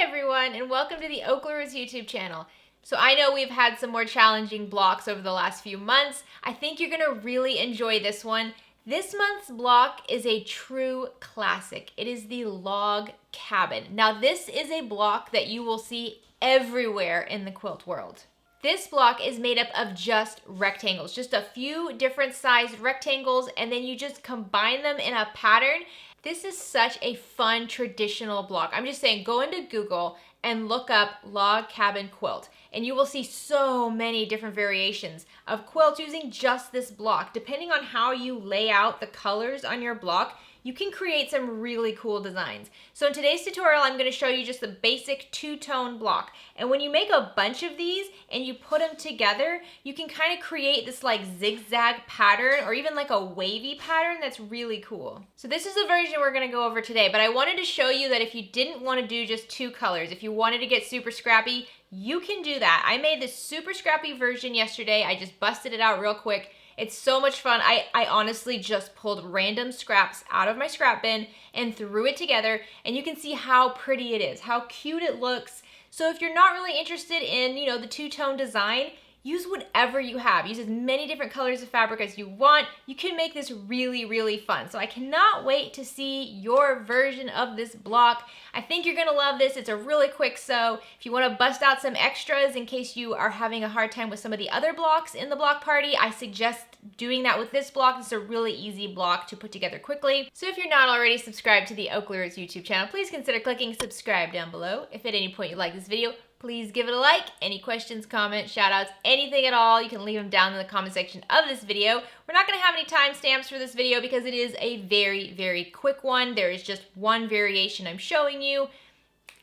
everyone, and welcome to the OklaRoots YouTube channel. So I know we've had some more challenging blocks over the last few months. I think you're gonna really enjoy this one. This month's block is a true classic. It is the Log Cabin. Now this is a block that you will see everywhere in the quilt world. This block is made up of just rectangles, just a few different sized rectangles, and then you just combine them in a pattern. This is such a fun traditional block. I'm just saying, go into Google and look up Log Cabin Quilt, and you will see so many different variations of quilts using just this block. Depending on how you lay out the colors on your block, you can create some really cool designs. So in today's tutorial, I'm gonna show you just the basic two-tone block. And when you make a bunch of these and you put them together, you can kind of create this like zigzag pattern or even like a wavy pattern that's really cool. So this is the version we're gonna go over today, but I wanted to show you that if you didn't wanna do just two colors, if you wanted to get super scrappy, you can do that. I made this super scrappy version yesterday. I just busted it out real quick. It's so much fun. I honestly just pulled random scraps out of my scrap bin and threw it together, and you can see how pretty it is, how cute it looks. So if you're not really interested in, the two-tone design, use whatever you have. Use as many different colors of fabric as you want. You can make this really, really fun. So I cannot wait to see your version of this block. I think you're gonna love this. It's a really quick sew. If you wanna bust out some extras in case you are having a hard time with some of the other blocks in the block party, I suggest doing that with this block. It's a really easy block to put together quickly. So if you're not already subscribed to the OklaRoots YouTube channel, please consider clicking subscribe down below. If at any point you like this video, please give it a like. Any questions, comments, shout outs, anything at all, you can leave them down in the comment section of this video. We're not gonna have any timestamps for this video because it is a very, very quick one. There is just one variation I'm showing you.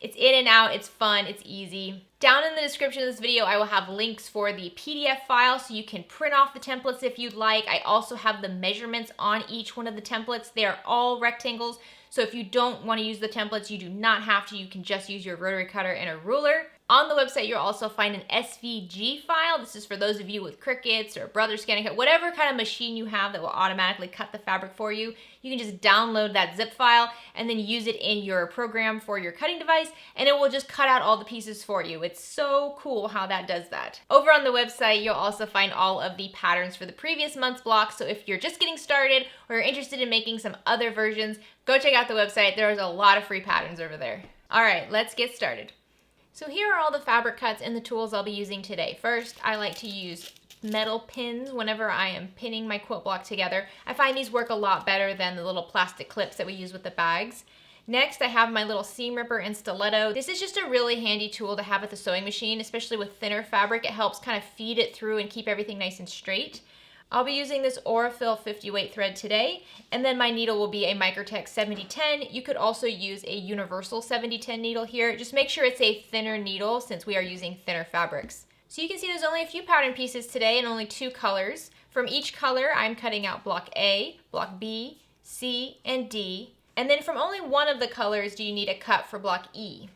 It's in and out, it's fun, it's easy. Down in the description of this video, I will have links for the PDF file so you can print off the templates if you'd like. I also have the measurements on each one of the templates. They are all rectangles, so if you don't want to use the templates, you do not have to. You can just use your rotary cutter and a ruler. On the website, you'll also find an SVG file. This is for those of you with Cricuts or Brother Scanning Cut, whatever kind of machine you have that will automatically cut the fabric for you. You can just download that zip file and then use it in your program for your cutting device, and it will just cut out all the pieces for you. It's so cool how that does that. Over on the website, you'll also find all of the patterns for the previous month's blocks. So if you're just getting started or you're interested in making some other versions, go check out the website. There's a lot of free patterns over there. All right, let's get started. So here are all the fabric cuts and the tools I'll be using today. First, I like to use metal pins whenever I am pinning my quilt block together. I find these work a lot better than the little plastic clips that we use with the bags. Next, I have my little seam ripper and stiletto. This is just a really handy tool to have at the sewing machine, especially with thinner fabric. It helps kind of feed it through and keep everything nice and straight. I'll be using this Aurifil 50 weight thread today, and then my needle will be a Microtech 7010. You could also use a universal 7010 needle here. Just make sure it's a thinner needle since we are using thinner fabrics. So you can see there's only a few pattern pieces today and only two colors. From each color, I'm cutting out block A, block B, C, and D. And then from only one of the colors do you need a cut for block E.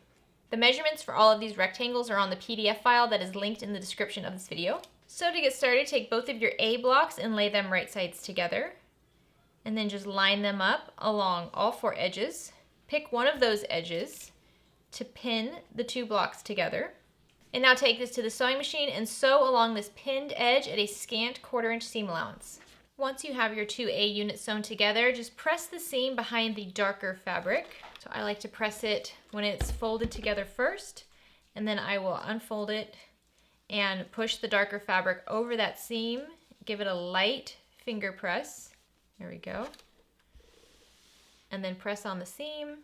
The measurements for all of these rectangles are on the PDF file that is linked in the description of this video. So to get started, take both of your A blocks and lay them right sides together. And then just line them up along all four edges. Pick one of those edges to pin the two blocks together. And now take this to the sewing machine and sew along this pinned edge at a scant 1/4 inch seam allowance. Once you have your two A units sewn together, just press the seam behind the darker fabric. So I like to press it when it's folded together first, and then I will unfold it and push the darker fabric over that seam. Give it a light finger press. There we go. And then press on the seam.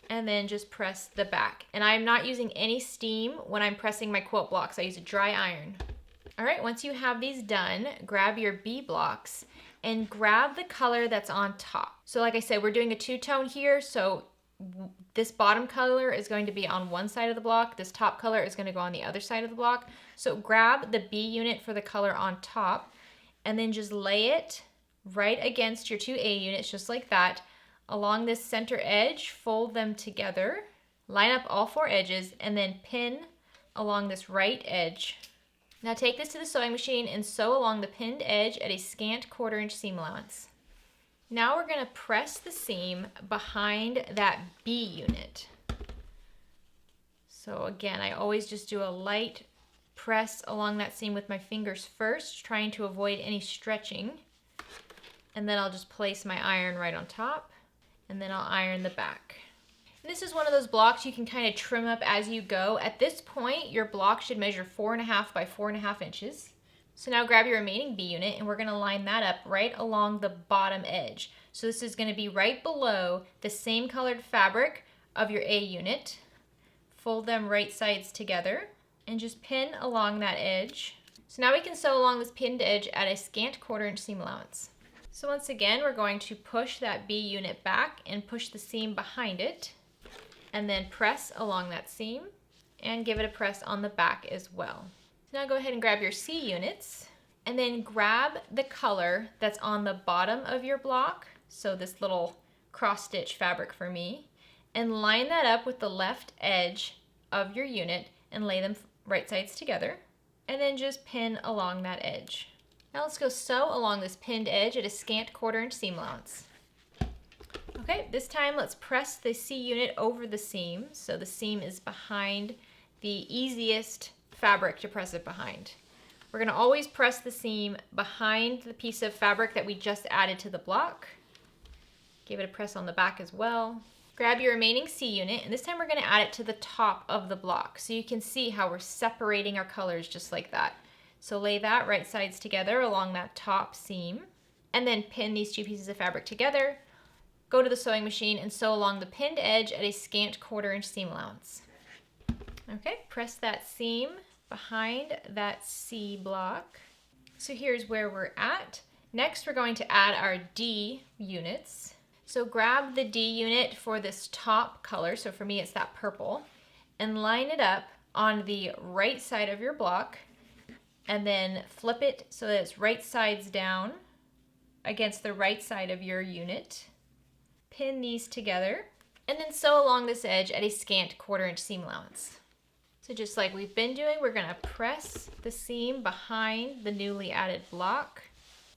And then just press the back. And I'm not using any steam when I'm pressing my quilt blocks. I use a dry iron. All right, once you have these done, grab your B blocks and grab the color that's on top. So like I said, we're doing a two-tone here, so this bottom color is going to be on one side of the block. This top color is going to go on the other side of the block. So grab the B unit for the color on top and then just lay it right against your two A units, just like that. Along this center edge, fold them together, line up all four edges, and then pin along this right edge. Now take this to the sewing machine and sew along the pinned edge at a scant 1/4 inch seam allowance. Now we're going to press the seam behind that B unit. So again, I always just do a light press along that seam with my fingers first, trying to avoid any stretching. And then I'll just place my iron right on top, and then I'll iron the back. And this is one of those blocks you can kind of trim up as you go. At this point, your block should measure 4.5 by 4.5 inches. So now grab your remaining B unit, and we're gonna line that up right along the bottom edge. So this is gonna be right below the same colored fabric of your A unit. Fold them right sides together and just pin along that edge. So now we can sew along this pinned edge at a scant 1/4 inch seam allowance. So once again, we're going to push that B unit back and push the seam behind it, and then press along that seam and give it a press on the back as well. So now go ahead and grab your C units, and then grab the color that's on the bottom of your block, so this little cross stitch fabric for me, and line that up with the left edge of your unit and lay them right sides together, and then just pin along that edge. Now let's go sew along this pinned edge at a scant 1/4 inch seam allowance. Okay, this time let's press the C unit over the seam, so the seam is behind the easiest fabric to press it behind. We're gonna always press the seam behind the piece of fabric that we just added to the block. Give it a press on the back as well. Grab your remaining C unit, and this time we're gonna add it to the top of the block, so you can see how we're separating our colors just like that. So lay that right sides together along that top seam, and then pin these two pieces of fabric together. Go to the sewing machine and sew along the pinned edge at a scant 1/4 inch seam allowance. Okay, press that seam behind that C block. So here's where we're at. Next, we're going to add our D units. So grab the D unit for this top color, so for me it's that purple, and line it up on the right side of your block, and then flip it so that it's right sides down against the right side of your unit. Pin these together, and then sew along this edge at a scant 1/4 inch seam allowance. So just like we've been doing, we're gonna press the seam behind the newly added block.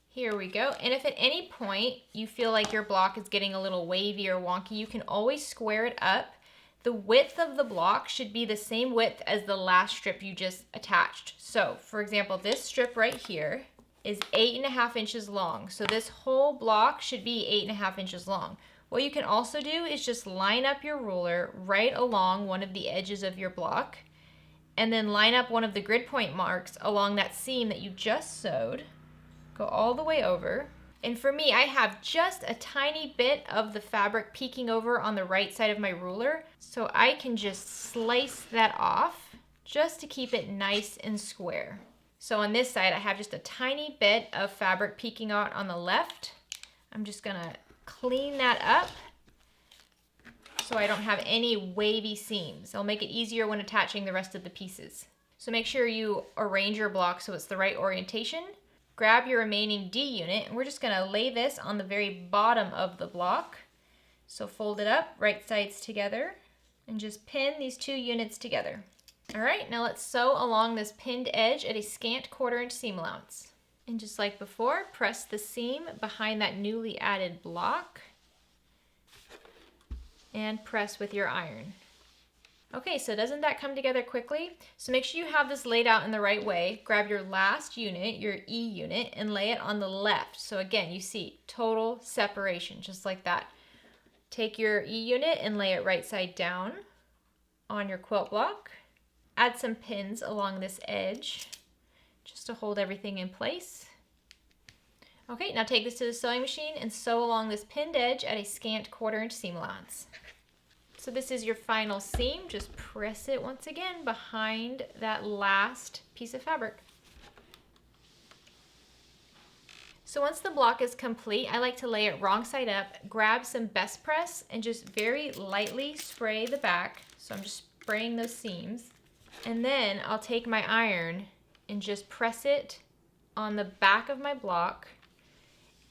Here we go. And if at any point you feel like your block is getting a little wavy or wonky, you can always square it up. The width of the block should be the same width as the last strip you just attached. So for example, this strip right here is 8.5 inches long. So this whole block should be 8.5 inches long. What you can also do is just line up your ruler right along one of the edges of your block, and then line up one of the grid point marks along that seam that you just sewed. Go all the way over. And for me, I have just a tiny bit of the fabric peeking over on the right side of my ruler, so I can just slice that off just to keep it nice and square. So on this side, I have just a tiny bit of fabric peeking out on the left. I'm just gonna clean that up so I don't have any wavy seams. It'll make it easier when attaching the rest of the pieces. So make sure you arrange your block so it's the right orientation. Grab your remaining D unit, and we're just gonna lay this on the very bottom of the block. So fold it up, right sides together, and just pin these two units together. All right, now let's sew along this pinned edge at a scant 1/4 inch seam allowance. And just like before, press the seam behind that newly added block and press with your iron. Okay, so doesn't that come together quickly? So make sure you have this laid out in the right way. Grab your last unit, your E unit, and lay it on the left. So again, you see total separation, just like that. Take your E unit and lay it right side down on your quilt block. Add some pins along this edge just to hold everything in place. Okay, now take this to the sewing machine and sew along this pinned edge at a scant 1/4 inch seam allowance. So this is your final seam. Just press it once again behind that last piece of fabric. So once the block is complete, I like to lay it wrong side up, grab some best press, and just very lightly spray the back. So I'm just spraying those seams. And then I'll take my iron and just press it on the back of my block.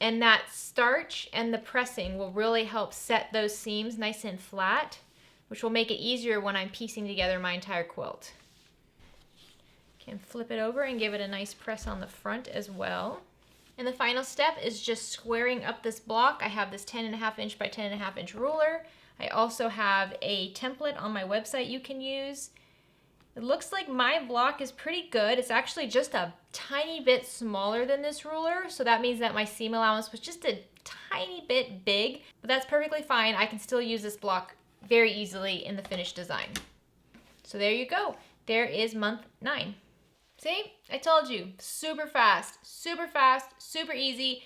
And that starch and the pressing will really help set those seams nice and flat, which will make it easier when I'm piecing together my entire quilt. Can flip it over and give it a nice press on the front as well. And the final step is just squaring up this block. I have this 10.5 inch by 10.5 inch ruler. I also have a template on my website you can use. It looks like my block is pretty good. It's actually just a tiny bit smaller than this ruler, so that means that my seam allowance was just a tiny bit big, but that's perfectly fine. I can still use this block very easily in the finished design. So there you go. There is month 9. See? I told you. Super fast, super easy,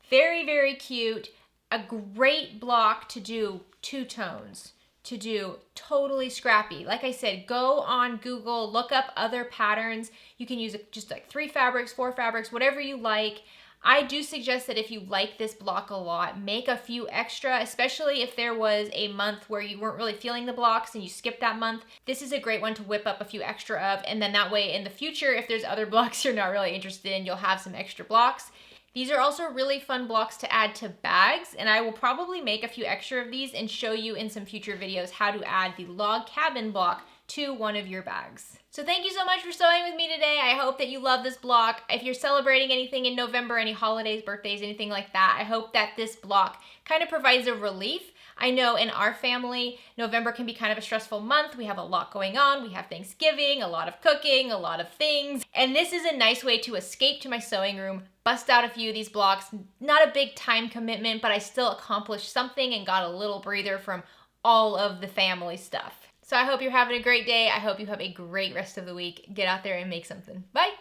very, very cute. A great block to do 2 tones, to do totally scrappy. Like I said, go on Google, look up other patterns. You can use just like 3 fabrics, 4 fabrics, whatever you like. I do suggest that if you like this block a lot, make a few extra, especially if there was a month where you weren't really feeling the blocks and you skipped that month. This is a great one to whip up a few extra of, and then that way in the future, if there's other blocks you're not really interested in, you'll have some extra blocks. These are also really fun blocks to add to bags, and I will probably make a few extra of these and show you in some future videos how to add the log cabin block to one of your bags. So thank you so much for sewing with me today. I hope that you love this block. If you're celebrating anything in November, any holidays, birthdays, anything like that, I hope that this block kind of provides a relief. I know in our family, November can be kind of a stressful month. We have a lot going on. We have Thanksgiving, a lot of cooking, a lot of things. And this is a nice way to escape to my sewing room, bust out a few of these blocks. Not a big time commitment, but I still accomplished something and got a little breather from all of the family stuff. So I hope you're having a great day. I hope you have a great rest of the week. Get out there and make something. Bye.